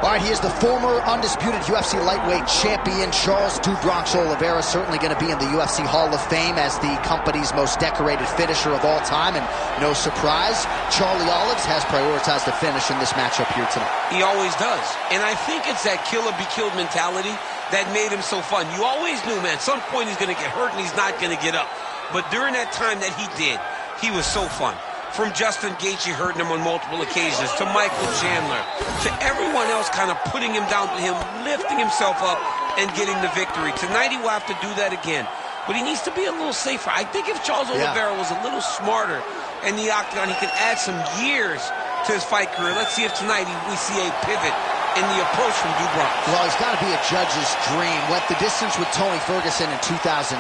All right, he is the former undisputed UFC lightweight champion, Charles "Do Bronx" Oliveira, certainly going to be in the UFC Hall of Fame as the company's most decorated finisher of all time. And no surprise, Charlie Olives has prioritized the finish in this matchup here tonight. He always does. And I think it's that killer be killed mentality that made him so fun. You always knew, man, at some point he's going to get hurt and he's not going to get up. But during that time that he did, he was so fun. From Justin Gaethje hurting him on multiple occasions, to Michael Chandler, to everyone else kind of putting him down, to him lifting himself up and getting the victory. Tonight he will have to do that again. But he needs to be a little safer. I think if Charles Oliveira was a little smarter in the octagon, he could add some years to his fight career. Let's see if tonight we see a pivot in the approach from Do Bronx. Well, he's got to be a judge's dream. Went the distance with Tony Ferguson in 2020,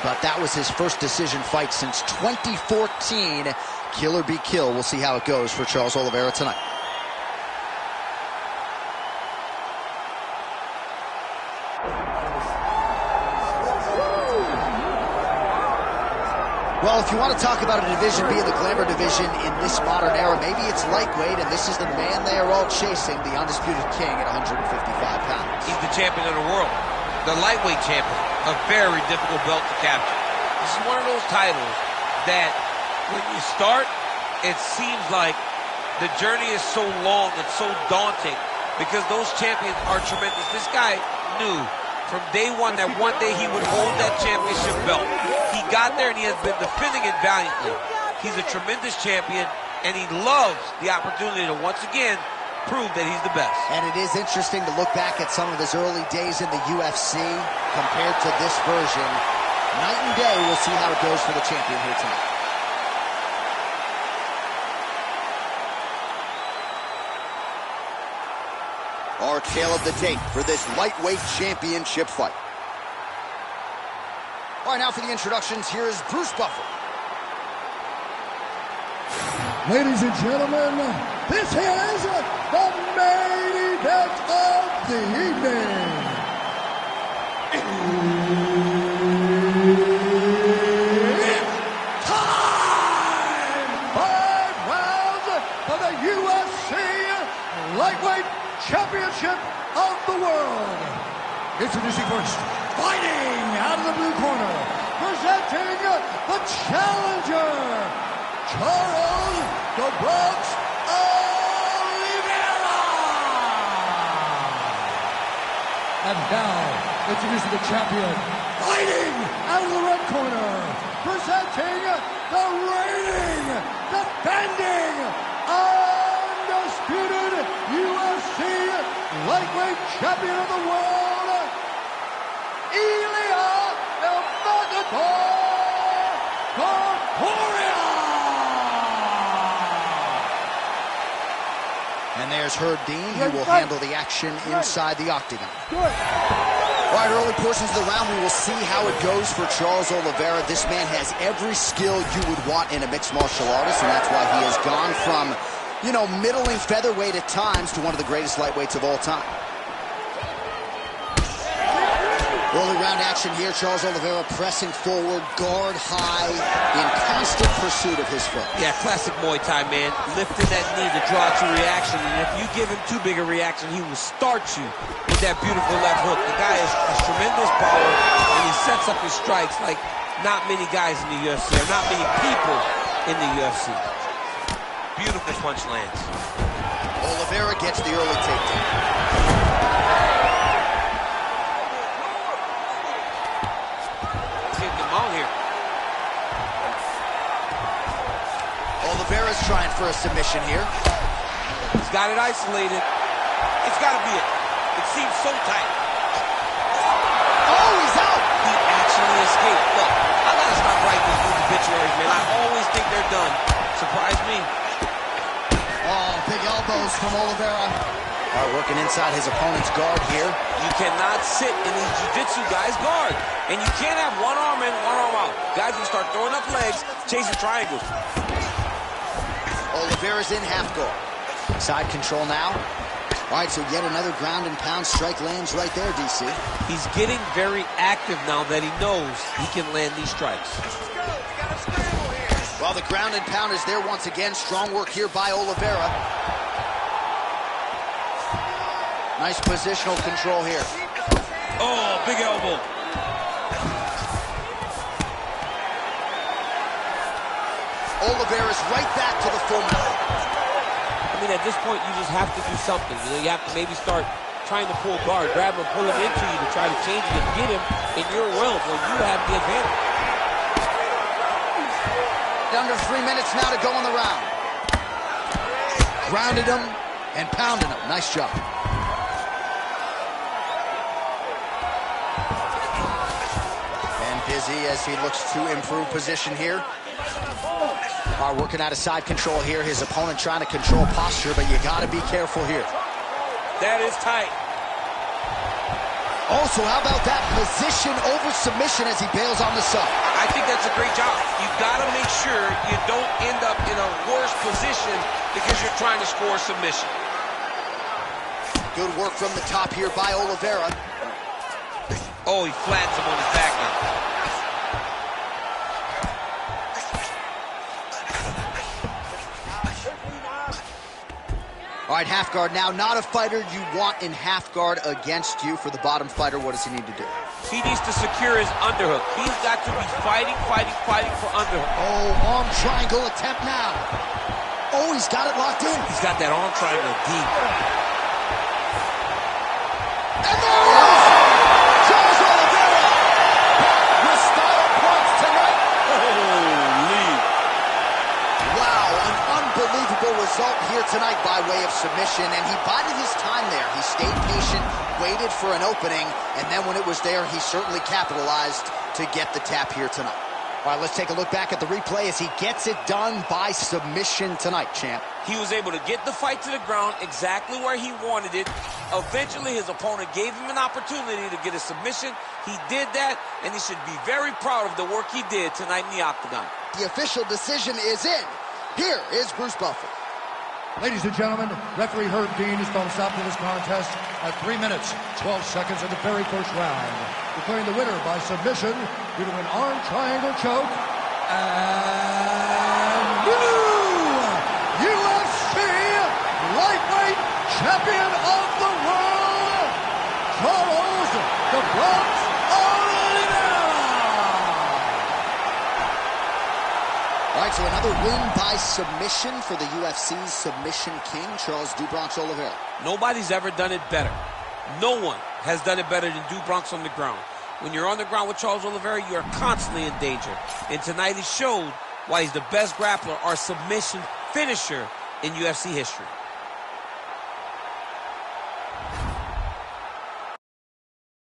but that was his first decision fight since 2014. Killer be kill. We'll see how it goes for Charles Oliveira tonight. Well, if you want to talk about a division being the glamour division in this modern era, maybe it's lightweight, and this is the man they are all chasing, the undisputed king at 155 pounds. He's the champion of the world, the lightweight champion, a very difficult belt to capture. This is one of those titles that when you start, it seems like the journey is so long, it's so daunting, because those champions are tremendous. This guy knew from day one that one day he would hold that championship belt. He got there and he has been defending it valiantly. He's a tremendous champion, and he loves the opportunity to once again prove that he's the best. And it is interesting to look back at some of his early days in the UFC compared to this version. Night and day. We'll see how it goes for the champion here tonight. Our tale of the tape for this lightweight championship fight. All right, now for the introductions, here is Bruce Buffer. Ladies and gentlemen, this is the main event of the evening. It's time! 5 rounds for the UFC Lightweight Championship of the world. Introducing first, fighting out of the blue corner, presenting the challenger, Charles "The Bronx" Oliveira. And now, introducing the champion, fighting out of the red corner, presenting the reigning, defending, undisputed UFC lightweight champion of the world, Ilia Topuria. And there's Herb Dean, who will handle the action inside the octagon. All right, early portions of the round, we will see how it goes for Charles Oliveira. This man has every skill you would want in a mixed martial artist, and that's why he has gone from, you know, middling featherweight at times to one of the greatest lightweights of all time. Early round action here. Charles Oliveira pressing forward, guard high, in constant pursuit of his foe. Yeah, classic Muay Thai, man. Lifting that knee to draw out your reaction, and if you give him too big a reaction, he will start you with that beautiful left hook. The guy has tremendous power, and he sets up his strikes like not many guys in the UFC, or not many people in the UFC. Beautiful punch lands. Oliveira gets the early takedown. Oliveira's trying for a submission here. He's got it isolated. It's got to be it. It seems so tight. Oh, he's out! He actually escaped. Look, I got to stop writing these obituaries, man. I always think they're done. Surprise me. Oh, big elbows from Oliveira. All right, working inside his opponent's guard here. You cannot sit in these jiu-jitsu guys' guard. And you can't have one arm in, one arm out. Guys will start throwing up legs, chasing triangles. Oliveira's in half guard. Side control now. All right, so yet another ground and pound strike lands right there, DC. He's getting very active now that he knows he can land these strikes. Well, the ground and pound is there once again. Strong work here by Oliveira. Nice positional control here. Oh, big elbow. Oliveira's right back to the full mount. I mean, at this point, you just have to do something. You know, you have to maybe start trying to pull guard, grab him, pull him into you to try to change it and get him in your realm where you have the advantage. Under 3 minutes now to go in the round. Grounded him and pounded him. Nice job. And busy as he looks to improve position here. Working out of side control here. His opponent trying to control posture, but you got to be careful here. That is tight. Also, how about that position over submission as he bails on the sub? I think that's a great job. You've got to make sure you don't end up in a worse position because you're trying to score a submission. Good work from the top here by Oliveira. Oh, he flattens him on his back now. All right, half guard now. Not a fighter you want in half guard against you. For the bottom fighter, what does he need to do? He needs to secure his underhook. He's got to be fighting for underhook. Oh, arm triangle attempt now. Oh, he's got it locked in. He's got that arm triangle deep. And there he is! Charles Oliveira! With style points tonight. Holy. Wow, an unbelievable result here tonight by way of submission, and he bided his time there. He stayed patient, waited for an opening, and then when it was there, he certainly capitalized to get the tap here tonight. All right, let's take a look back at the replay as he gets it done by submission tonight, champ. He was able to get the fight to the ground exactly where he wanted it. Eventually, his opponent gave him an opportunity to get a submission. He did that, and he should be very proud of the work he did tonight in the octagon. The official decision is in. Here is Bruce Buffer. Ladies and gentlemen, referee Herb Dean has thrown a stop to this contest at 3 minutes, 12 seconds in the very first round, declaring the winner by submission due to an arm triangle choke and new UFC lightweight champion of the world, Charles "The Bronx" Oliveira. All right, so another win by submission for the UFC's submission king, Charles "Do Bronx" Oliveira. Nobody's ever done it better. No one has done it better than Do Bronx on the ground. When you're on the ground with Charles Oliveira, you are constantly in danger. And tonight he showed why he's the best grappler or submission finisher in UFC history.